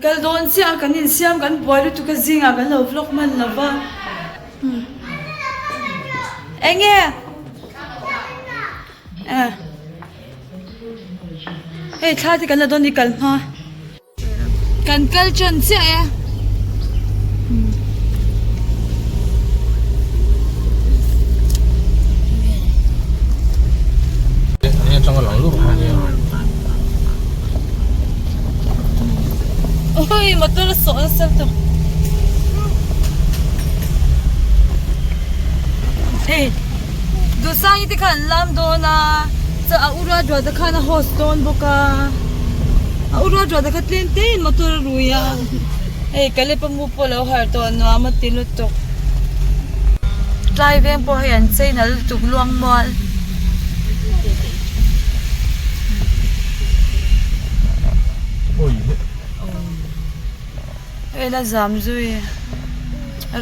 kal don sia kan in siam kan boy tu ka zinga kan lo vlog man lava enge hey thati kan don nikal ha kan kal chon sia trong cái lồng lúc này ôi mà tôi là sợ sao tao ê đồ sang như thế kan làm đồ na sa aura đồ đã kan host don boka aura đồ đã kan lên tên mà tôi ruya ê cái này pamu polo har to no mà tilut to drive em po hian sei na tuk luang mol ê là giảm rồi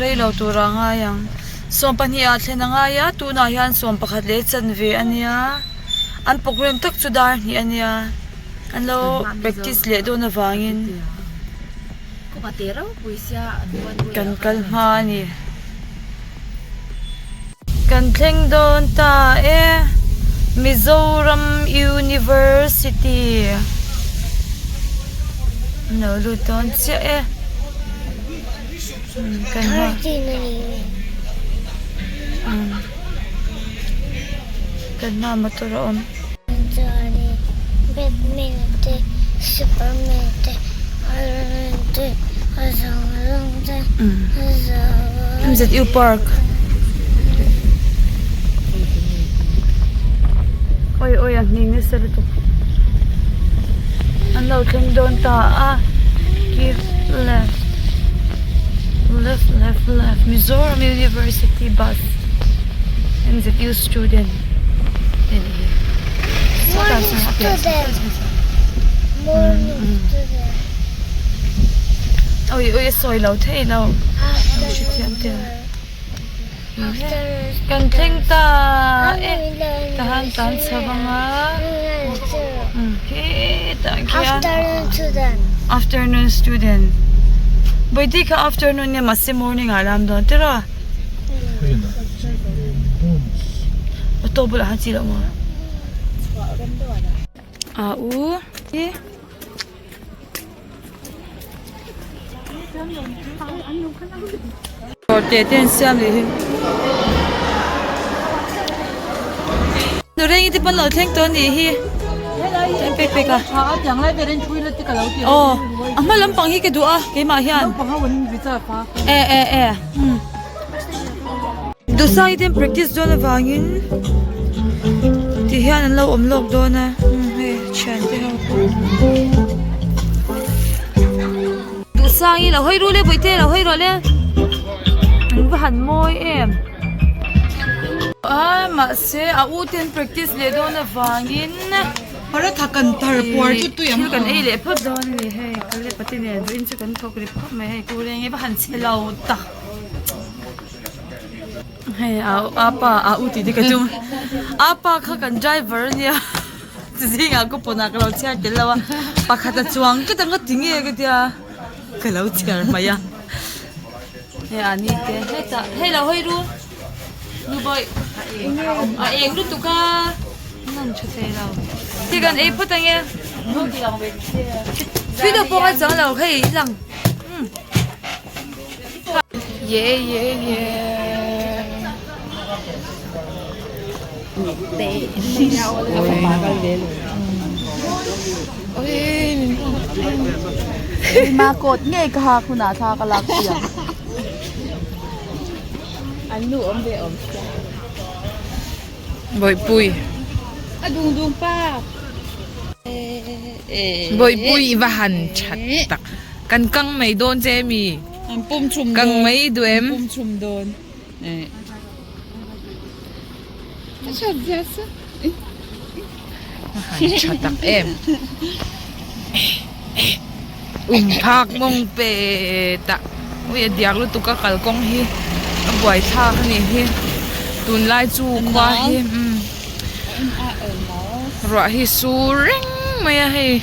đây lâu tu ra ngay yang som pan hi athen nga ya tu na hian som pakhat le chan ve ania an program tak chu dar ni ania an lo practice le do na wangin ko patero puisia anuan kan kal ma ni kan thleng don ta Mizoram University no lu don che kan ha kan na motor om MZU Park oi oi ang ning sa luto ang law teng don ta give left Mizoram University bus MZU student in here oi oi soi law thei law kan theng ta tahan tan sabanga afternoon student Badi ka afternoon niya masi morning alam doon. Tira. Ito bulahan sila mo. Eh. Teten siyam lihin. Nureng iti pan lo teng to ni hi. Pek ka. Oh, ama lampang hi ke dua kay ma hian. Do sa item practice do na wangin. Ti hian an lo omlok do na. He chan te ho. Do sa i lo hoi ru le boite lo hoi ro le. An ba han moi ma se a uten practice le do na wangin. Para thakan tar por chu tu yam kan ei le phot don ni he kale pati ne in chu kan thok ri phot me he ku reng e ba han chelo ta he apa uti de ka chu apa kha kan driver ni zinga ko pona ka lo chia ke lawa pakhata chuang ka tang tinge ka tia ka lo chia ma ya he ani te he ta he lo hoi ru nu boy eng ru tu ka nang chute lao thì gần ấy phút anh em phi được bông anh chẳng là hay lằng yeah ma cột nghe ka khuna tha ka lak sia anh nu om de om bội bùi dung dung pa bội bùi và hành chặt tắc căn căng mấy đôn che mi pum chum căng mấy đứa em pum chum don chặt ra sa hành chặt tắc em phak mong pe ta ui diak lu tu ka kal kong hi buai tha ni hi tun lai chu kwa hi ra hi su ring maya hi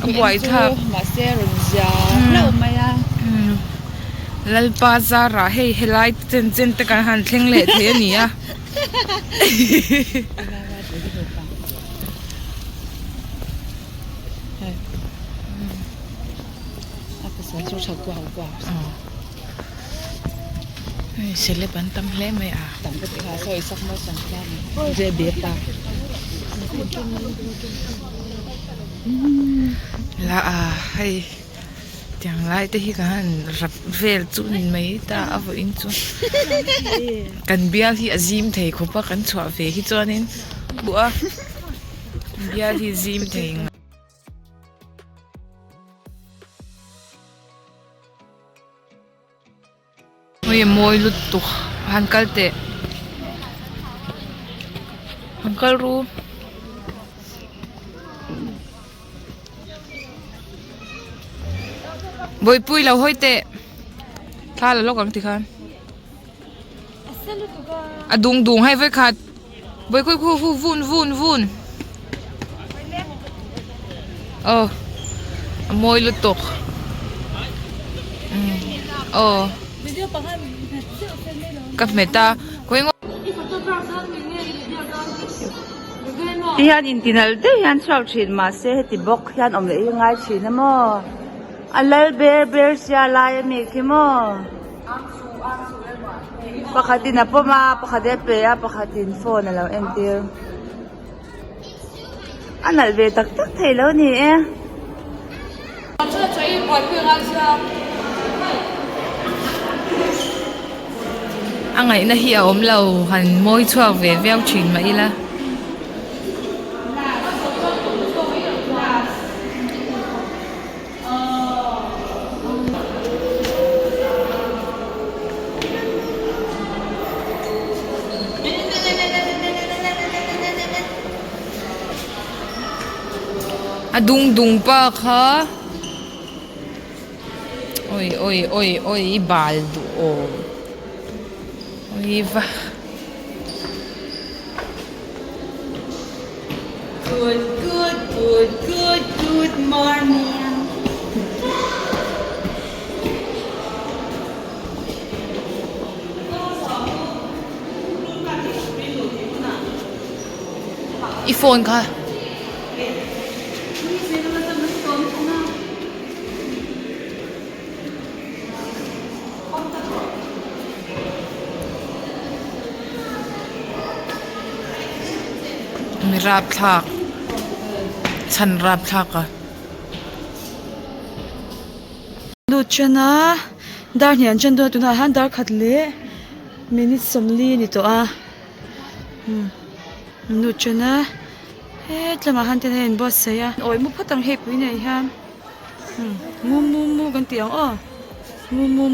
buai thak ma se run ja lo ma ya lalpa zara hei helai chen te kan han thleng le the ani a apa sa chu cha kwa sele ban tam hle mai a tam ka ti ha so isak ma sang plan je be ta la a hei tiang lai te hi kan rap vel chu nin mai ta avo in chu kan bial hi azim thei khopa kan chwa ve hi chuanin bua bial hi zim thei oi moi lut tu hankal te hankal ru boi pui lo hoi te tha la lokang ti khan a dung hai voi khat boi khoi khu vun moi lut tok cặp mẹ ta quên hian in tinal de hian chau thin ma se heti bok hian om le ngai thin mo alal ber sia lai mi ki mo pakhatin apoma pakhade pe ya pakhatin phone alo entir anal ve tak thailo ni e angai na hi om lo han moi chuak ve veo thin mai la dung pa kha oi bal du o oi va good morning iPhone kha mi rap thak chan rap thak a lu chana dar hian chan do tu na han dar khat le minute somli ni to a lu chana he tlama han te nen boss ya oi mu phatang he pui nei ha mu kan tiang o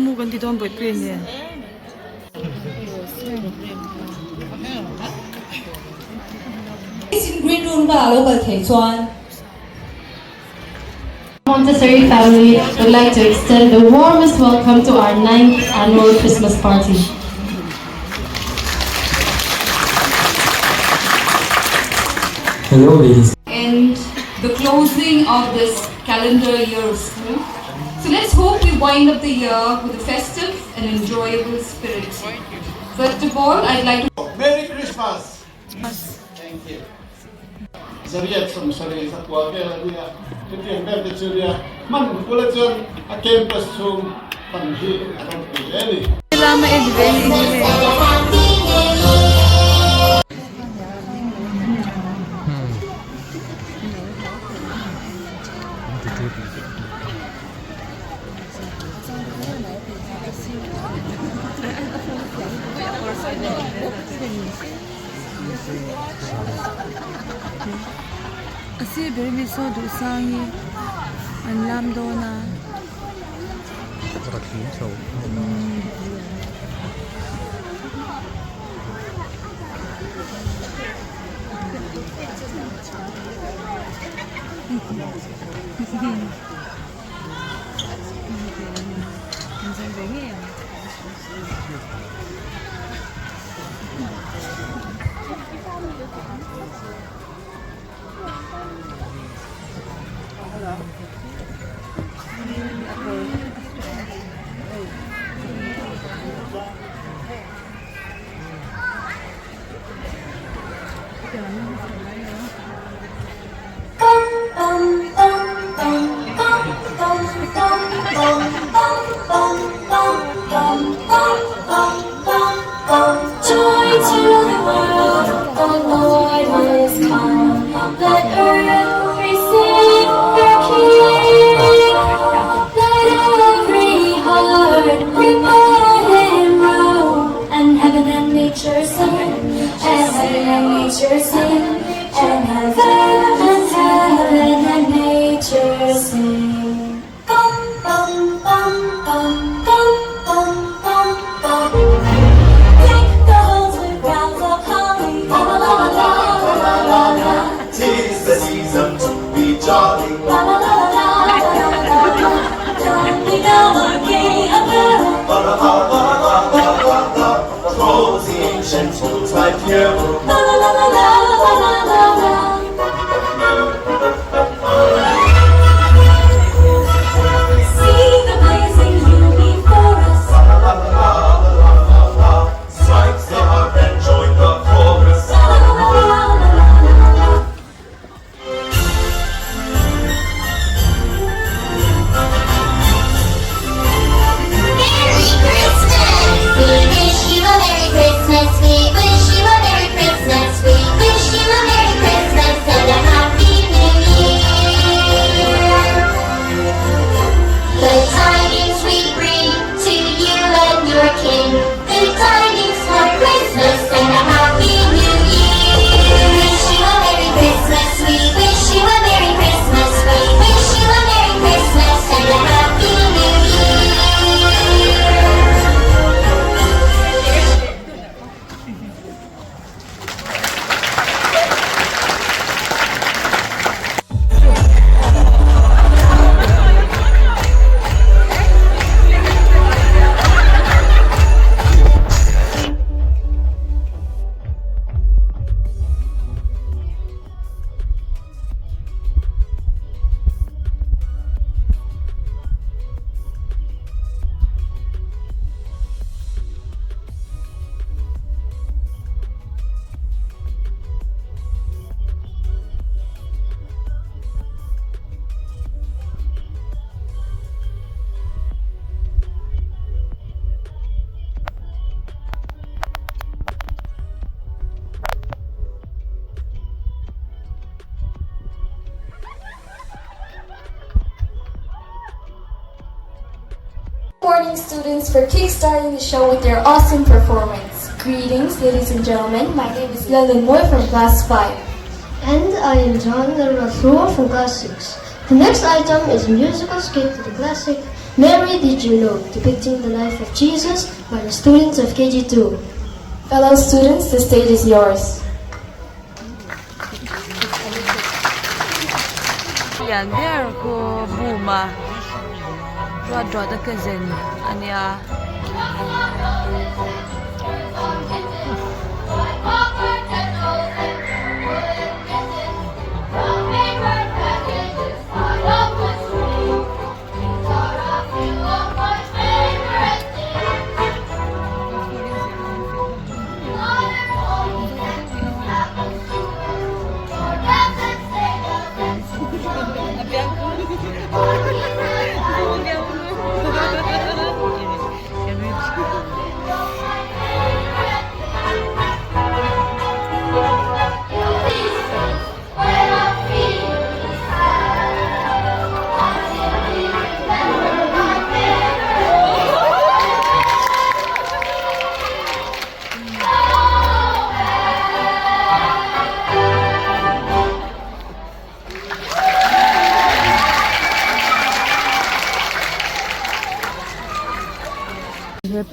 mu kan ti don boi pui ne green room ba local thei chuan Montessori family would like to extend the warmest welcome to our 9th annual Christmas party. Hello ladies. and the closing of this calendar year of school. So let's hope we wind up the year with a festive and enjoyable spirit. First of all, I'd like to Merry Christmas. Thank you. Zariat from Sari Satwa Kaya Kitian Bebe Julia Man Bulletin a campus room Panji around the Jelly. Lama Asi beri miso du sangi an lam dona. La la la la la la la la la. Don't we know our gay apparel? Trolls the ancient Yuletide carol. La la la la la la la la la. See the blazing hill before us. Strike the harp and join the chorus. La la la la la la la la. Merry Christmas! We wish you a Merry Christmas. We wish you a Merry Christmas. We wish you a Merry Christmas and a Happy New Year. Good tidings we bring to you and your king. Good tidings for Christmas and a Happy New Year. We wish you a Merry Christmas. We wish you a Merry Christmas. We wish you a Merry Christmas and a Happy New Year. Morning students for kickstarting the show with their awesome performance. Greetings ladies and gentlemen, my name is Leland Moy from class 5. And I am John Rasul from class 6. The next item is a musical skit to the classic Mary Did You Know, depicting the life of Jesus by the students of KG2. Fellow students, the stage is yours. Yan, there ko buma. Dua da kazen. Anya.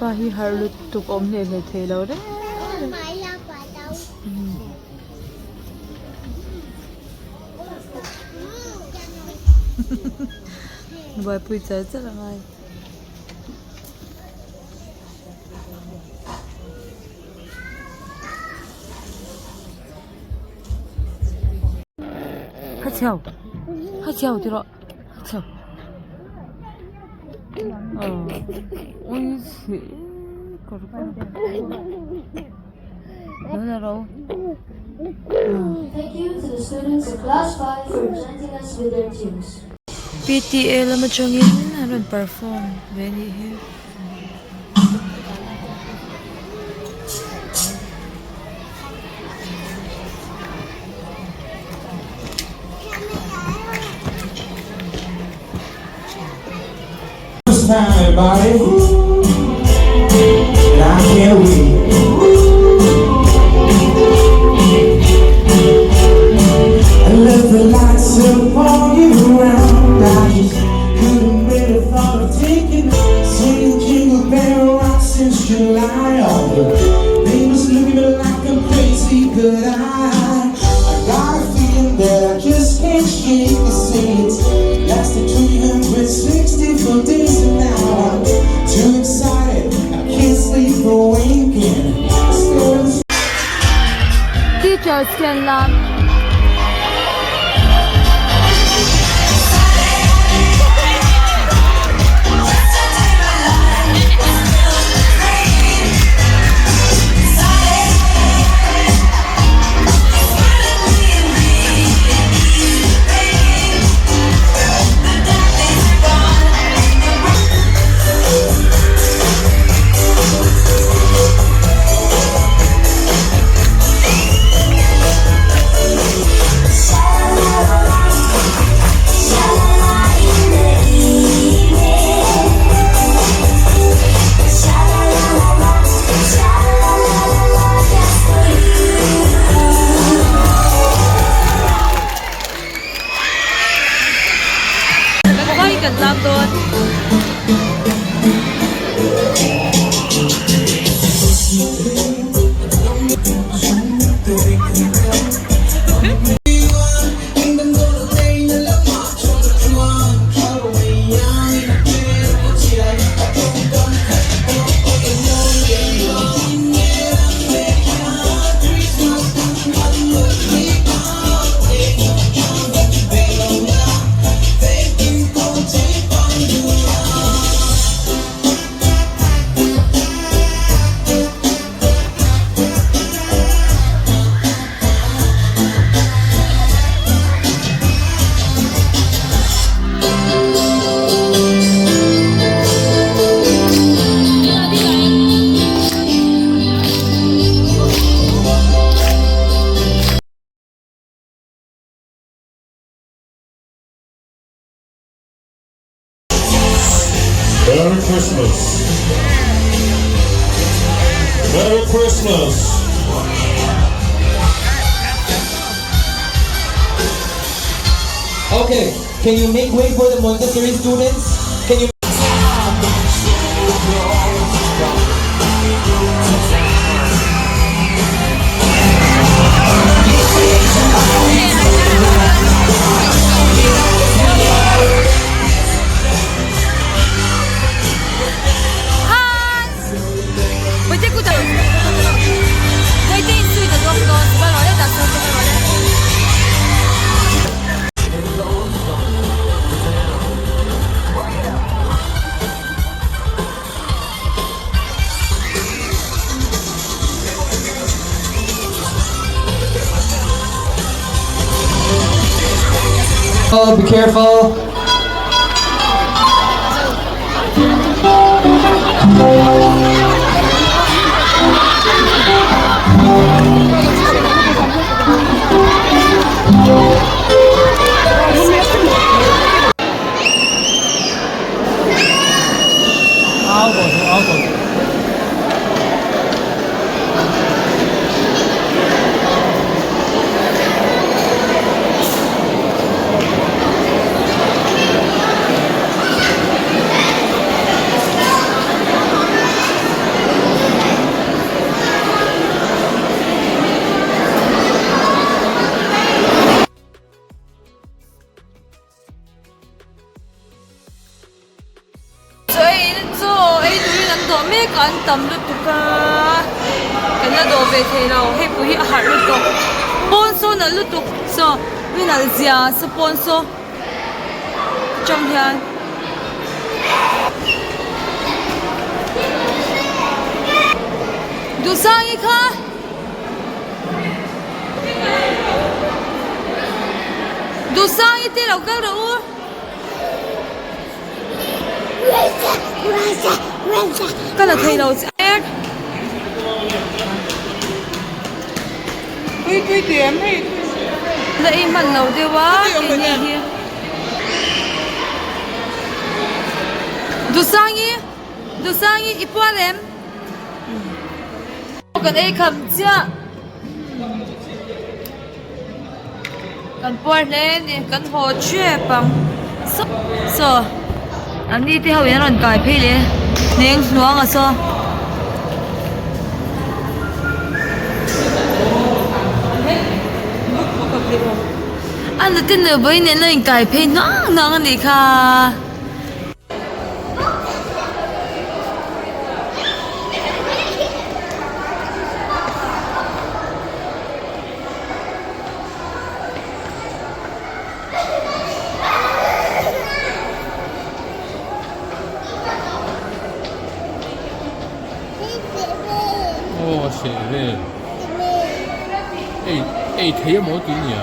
Pa hi harlut tuk om ne le thelo re Vai pui cha cha la ngai ha chao ti ro ha chao ôi xỉ có được không? Đó là đâu? Thank you to the students of class 5 for presenting us with their tunes. PTA là một trong những lần perform very here. Everybody, and I can't wait. I left the lights up all year round. I just couldn't bear the thought of taking singing Jingle Bell Rock since July. All the neighbors look at me like I'm crazy, but I got a feeling that I just can't shake the sense. scan lamกันตามตัวMerry Christmas. Merry Christmas. Okay, can you make way for the Montessori students? Can you? Oh, be careful. Kan tam lu tu ka kan la do ve the lo he pu hi har lu to sponsor na lu tu so we na zia sponsor trong hian du sang i kha du sang i te lo ka ro cái là thầy đầu chết Quy tuyến thì dậy mặn đầu tiêu quá cái gì kia du sang ít qua em cần ai cầm chưa cần qua lên cần hồ chuyện bằng sợ anh đi theo những lần cài phi liền nên nuông à sao anh đã tin được với nên lần cài phi nó anh đi kha 切嘞。睇冇見嘢。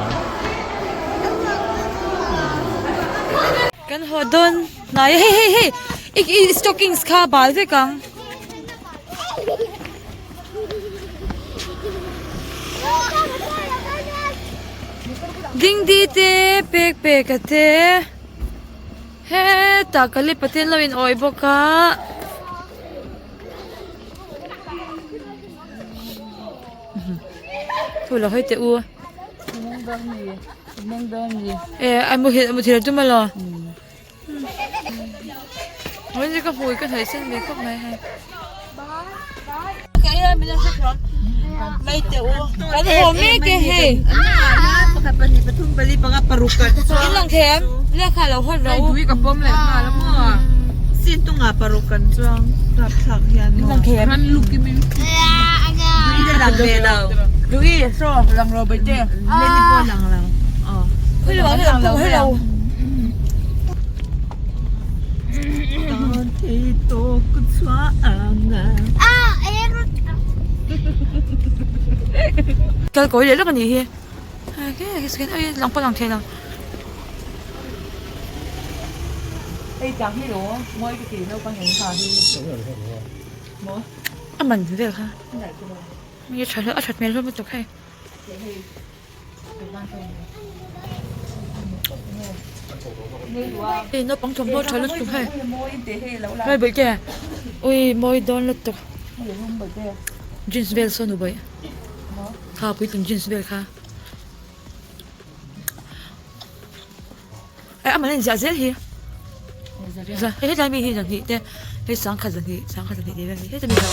Kan hodon. Na, hey. Ik stockings ka bal te kang. Ding di te pek ka te. He, takali patin lawin oibo ka. Thôi là hơi tệ u. Anh một hiện cho mà lo. Mới như các vui có thể xin về khóc này hay. Cái này mình sẽ chọn. Mấy tệ u. Cái hồ mẹ cái hè. Cái lòng thèm. Lihat kalau hot đâu. Duit kapom leh malam mo. Xin tu ngapa parukan chuang. Rap thak hian. Lòng thèm. Kan luki mi. Duit dia lang về đâu. Duit so lang ro bây giờ. Lên đi po lang. Hơi là cái lang hơi lâu. Thì tôi cứ xóa cái cối đấy rất là nhiều cái lòng po lòng thèm nào. Đây chẳng hiểu đúng không? Mỗi cái gì đâu có những trò gì. Mỗi. Mình thế được ha? Mình chờ đợi thật mệt luôn một chút hay. Ê, nó bóng chồng nó chờ lúc chút hay. Hay bởi kìa. Ui, môi đón lúc tục. Jeans bell sao nụ bởi. Khá quý tình jeans bell khá. Ê, mà nên giả dết hi. Dạ, hết ra mi hi rằng thị thế. Hết sáng khá rằng thị, đi ra hết ra mi đâu.